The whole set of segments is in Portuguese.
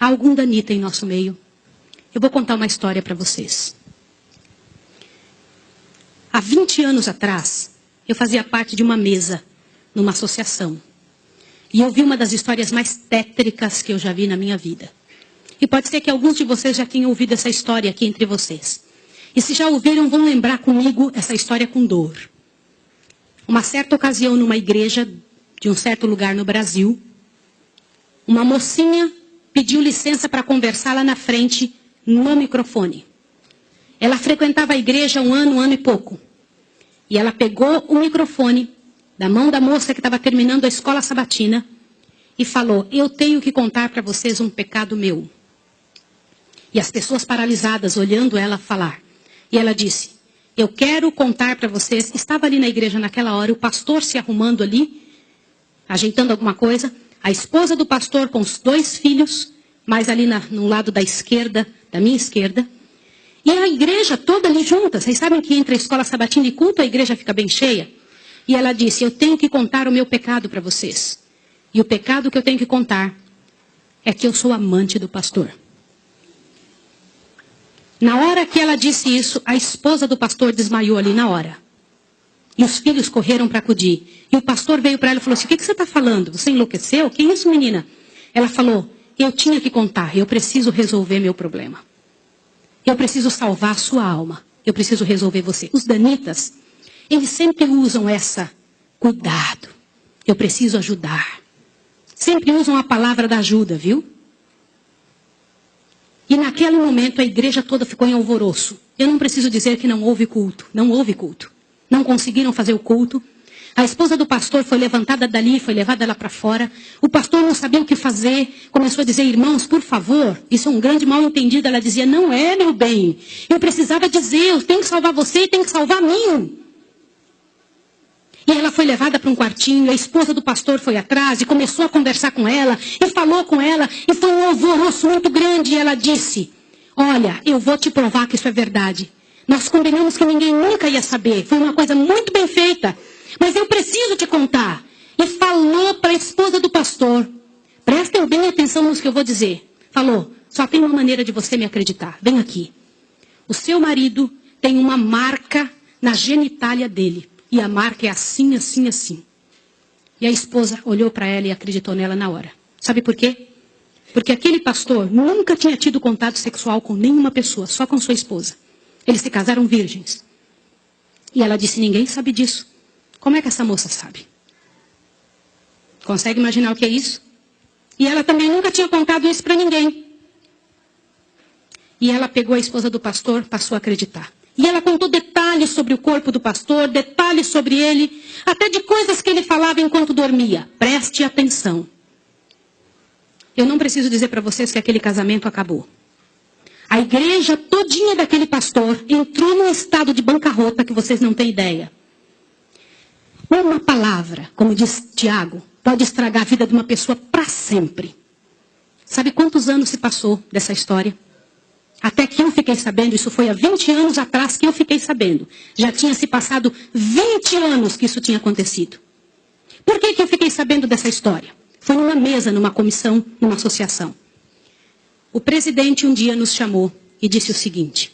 há algum danita em nosso meio. Eu vou contar uma história para vocês. Há 20 anos atrás, eu fazia parte de uma mesa numa associação. E eu vi uma das histórias mais tétricas que eu já vi na minha vida. E pode ser que alguns de vocês já tenham ouvido essa história aqui entre vocês. E se já ouviram, vão lembrar comigo essa história com dor. Uma certa ocasião, numa igreja de um certo lugar no Brasil, uma mocinha pediu licença para conversar lá na frente, no microfone. Ela frequentava a igreja há um ano e pouco. E ela pegou o microfone da mão da moça que estava terminando a escola sabatina e falou: eu tenho que contar para vocês um pecado meu. E as pessoas paralisadas olhando ela falar. E ela disse: eu quero contar para vocês. Estava ali na igreja naquela hora, o pastor se arrumando ali, ajeitando alguma coisa, a esposa do pastor com os 2 filhos, mais ali no lado da esquerda, da minha esquerda, e a igreja toda ali junta. Vocês sabem que entre a escola sabatina e culto a igreja fica bem cheia? E ela disse: eu tenho que contar o meu pecado para vocês. E o pecado que eu tenho que contar é que eu sou amante do pastor. Na hora que ela disse isso, a esposa do pastor desmaiou ali na hora. E os filhos correram para acudir. E o pastor veio para ela e falou assim: o que você está falando? Você enlouqueceu? Que isso, menina? Ela falou: eu tinha que contar, eu preciso resolver meu problema. Eu preciso salvar a sua alma. Eu preciso resolver você. Os danitas, eles sempre usam essa: cuidado, eu preciso ajudar. Sempre usam a palavra da ajuda, viu? E naquele momento a igreja toda ficou em alvoroço. Eu não preciso dizer que não houve culto. Não houve culto. Não conseguiram fazer o culto. A esposa do pastor foi levantada dali, foi levada lá para fora. O pastor não sabia o que fazer. Começou a dizer: irmãos, por favor, isso é um grande mal entendido. Ela dizia: não é, meu bem. Eu precisava dizer, eu tenho que salvar você e tenho que salvar a mim. E ela foi levada para um quartinho, a esposa do pastor foi atrás e começou a conversar com ela, e falou com ela, e foi um alvoroço muito grande. E ela disse: olha, eu vou te provar que isso é verdade. Nós combinamos que ninguém nunca ia saber. Foi uma coisa muito bem feita. Mas eu preciso te contar. E falou para a esposa do pastor. Prestem bem atenção no que eu vou dizer. Falou: só tem uma maneira de você me acreditar. Vem aqui. O seu marido tem uma marca na genitália dele. E a marca é assim, assim, assim. E a esposa olhou para ela e acreditou nela na hora. Sabe por quê? Porque aquele pastor nunca tinha tido contato sexual com nenhuma pessoa, só com sua esposa. Eles se casaram virgens. E ela disse: ninguém sabe disso. Como é que essa moça sabe? Consegue imaginar o que é isso? E ela também nunca tinha contado isso para ninguém. E ela pegou a esposa do pastor, passou a acreditar. E ela contou detalhes sobre o corpo do pastor, detalhes sobre ele, até de coisas que ele falava enquanto dormia. Preste atenção. Eu não preciso dizer para vocês que aquele casamento acabou. A igreja todinha daquele pastor entrou num estado de bancarrota que vocês não têm ideia. Uma palavra, como diz Tiago, pode estragar a vida de uma pessoa para sempre. Sabe quantos anos se passou dessa história? Até que eu fiquei sabendo, isso foi há 20 anos atrás que eu fiquei sabendo. Já tinha se passado 20 anos que isso tinha acontecido. Por que eu fiquei sabendo dessa história? Foi numa mesa, numa comissão, numa associação. O presidente um dia nos chamou e disse o seguinte: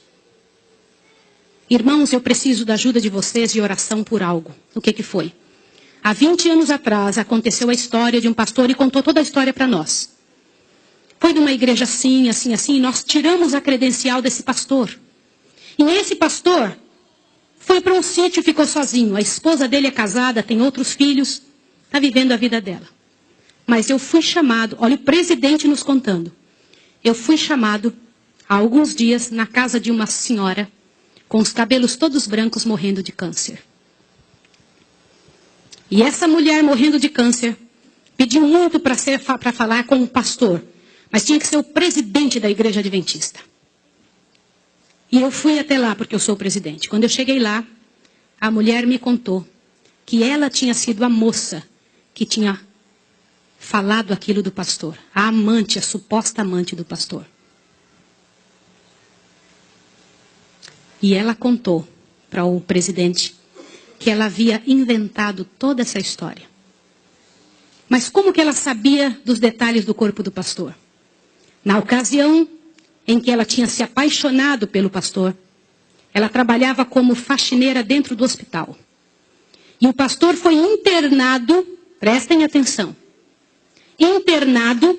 irmãos, eu preciso da ajuda de vocês de oração por algo. O que foi? Há 20 anos atrás aconteceu a história de um pastor e contou toda a história para nós. Foi numa igreja assim, assim, assim, e nós tiramos a credencial desse pastor. E esse pastor foi para um sítio e ficou sozinho. A esposa dele é casada, tem outros filhos, está vivendo a vida dela. Mas eu fui chamado, olha o presidente nos contando. Eu fui chamado há alguns dias na casa de uma senhora com os cabelos todos brancos morrendo de câncer. E essa mulher morrendo de câncer pediu muito para falar com o pastor. Mas tinha que ser o presidente da igreja adventista. E eu fui até lá porque eu sou o presidente. Quando eu cheguei lá, a mulher me contou que ela tinha sido a moça que tinha falado aquilo do pastor. A amante, a suposta amante do pastor. E ela contou para o presidente que ela havia inventado toda essa história. Mas como que ela sabia dos detalhes do corpo do pastor? Na ocasião em que ela tinha se apaixonado pelo pastor, ela trabalhava como faxineira dentro do hospital. E o pastor foi internado, prestem atenção, internado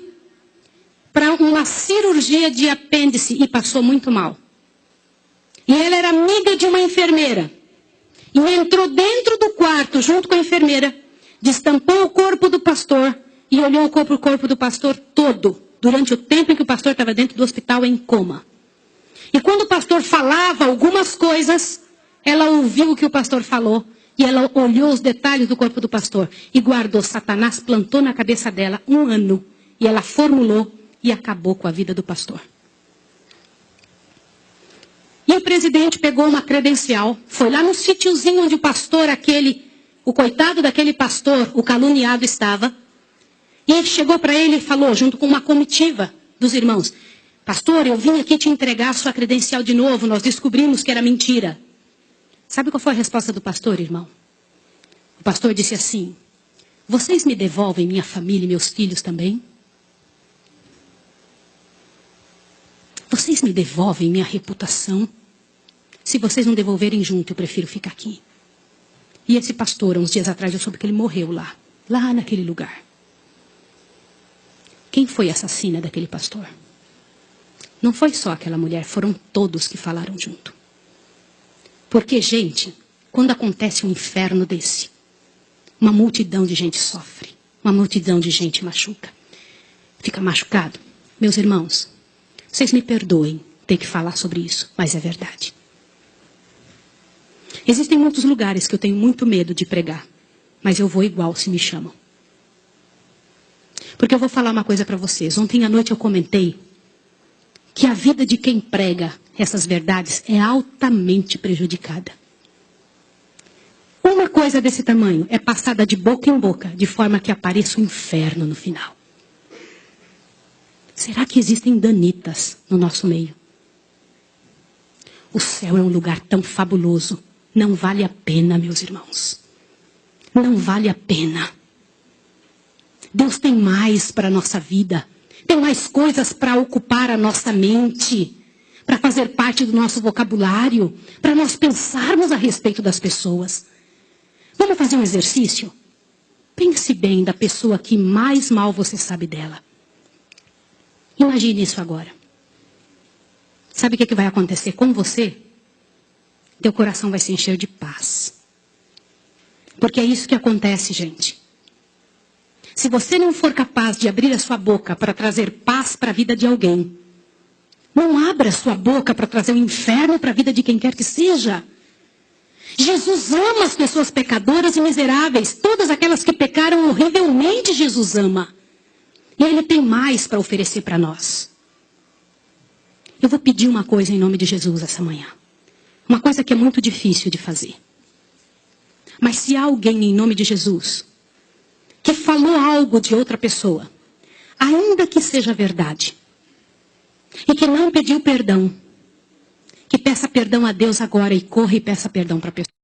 para uma cirurgia de apêndice e passou muito mal. E ela era amiga de uma enfermeira. E entrou dentro do quarto junto com a enfermeira, destampou o corpo do pastor e olhou o corpo do pastor todo, durante o tempo em que o pastor estava dentro do hospital em coma. E quando o pastor falava algumas coisas, ela ouviu o que o pastor falou e ela olhou os detalhes do corpo do pastor e guardou. Satanás plantou na cabeça dela 1 ano e ela formulou e acabou com a vida do pastor. E o presidente pegou uma credencial, foi lá no sítiozinho onde o pastor o coitado daquele pastor, o caluniado estava, e chegou para ele e falou, junto com uma comitiva dos irmãos, pastor, eu vim aqui te entregar a sua credencial de novo, nós descobrimos que era mentira. Sabe qual foi a resposta do pastor, irmão? O pastor disse assim, vocês me devolvem minha família e meus filhos também? Vocês me devolvem minha reputação? Se vocês não devolverem junto, eu prefiro ficar aqui. E esse pastor, uns dias atrás, eu soube que ele morreu lá naquele lugar. Quem foi a assassina daquele pastor? Não foi só aquela mulher, foram todos que falaram junto. Porque, gente, quando acontece um inferno desse, uma multidão de gente sofre, uma multidão de gente fica machucado. Meus irmãos, vocês me perdoem ter que falar sobre isso, mas é verdade. Existem muitos lugares que eu tenho muito medo de pregar, mas eu vou igual se me chamam. Porque eu vou falar uma coisa para vocês. Ontem à noite eu comentei que a vida de quem prega essas verdades é altamente prejudicada. Uma coisa desse tamanho é passada de boca em boca, de forma que apareça o inferno no final. Será que existem danitas no nosso meio? O céu é um lugar tão fabuloso. Não vale a pena, meus irmãos. Não vale a pena. Deus tem mais para a nossa vida. Tem mais coisas para ocupar a nossa mente. Para fazer parte do nosso vocabulário. Para nós pensarmos a respeito das pessoas. Vamos fazer um exercício? Pense bem da pessoa que mais mal você sabe dela. Imagine isso agora. Sabe o que vai acontecer com você? Teu coração vai se encher de paz. Porque é isso que acontece, gente. Se você não for capaz de abrir a sua boca para trazer paz para a vida de alguém, não abra a sua boca para trazer o inferno para a vida de quem quer que seja. Jesus ama as pessoas pecadoras e miseráveis. Todas aquelas que pecaram horrivelmente, Jesus ama. E Ele tem mais para oferecer para nós. Eu vou pedir uma coisa em nome de Jesus essa manhã. Uma coisa que é muito difícil de fazer. Mas se há alguém em nome de Jesus que falou algo de outra pessoa, ainda que seja verdade, e que não pediu perdão, que peça perdão a Deus agora e corra e peça perdão para a pessoa.